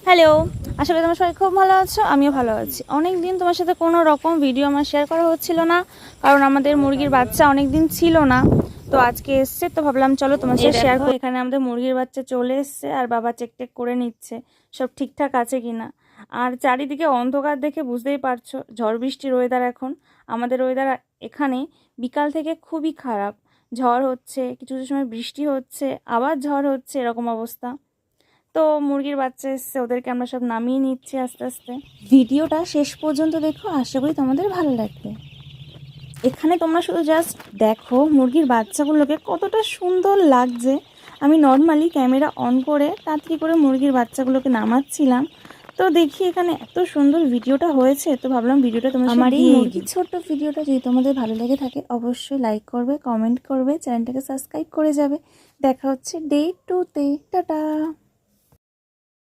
Hello, আশা করি তোমার সবাই খুব ভালো আছো। আমিও ভালো আছি। অনেক দিন তোমার সাথে কোনো রকম ভিডিও আমার শেয়ার করা হচ্ছিল না, কারণ আমাদের মুরগির বাচ্চা অনেক দিন ছিল না। তো আজকে এসছে, তো ভাবলাম চলো তোমার সাথে শেয়ার করো। এখানে আমাদের মুরগির বাচ্চা চলে এসছে আর বাবা চেক টেক করে নিচ্ছে সব ঠিকঠাক আছে কিনা। আর চারিদিকে অন্ধকার দেখে বুঝতেই পারছো, ঝড় বৃষ্টির ওয়েদার এখন। আমাদের ওয়েদার এখানে বিকাল থেকে খুবই খারাপ। ঝড় হচ্ছে, কিছু কিছু সময় বৃষ্টি হচ্ছে, আবার ঝড় হচ্ছে, এরকম অবস্থা। তো মুরগির বাচ্চা এসছে, ওদেরকে আমরা সব নামিয়ে নিচ্ছি আস্তে আস্তে। ভিডিওটা শেষ পর্যন্ত দেখো, আশা করি তোমাদের ভালো লাগবে। এখানে তোমরা শুধু জাস্ট দেখো মুরগির বাচ্চাগুলোকে কতটা সুন্দর লাগছে। আমি নর্মালি ক্যামেরা অন করে তাড়াতাড়ি করে মুরগির বাচ্চাগুলোকে নামাচ্ছিলাম, তো দেখি এখানে এত সুন্দর ভিডিওটা হয়েছে, তো ভাবলাম ভিডিওটা তোমার আমার এই মুরগির ছোট্ট ভিডিওটা যদি তোমাদের ভালো লেগে থাকে অবশ্যই লাইক করবে, কমেন্ট করবে, চ্যানেলটাকে সাবস্ক্রাইব করে যাবে। দেখা হচ্ছে ডে 2-তে। টাটা।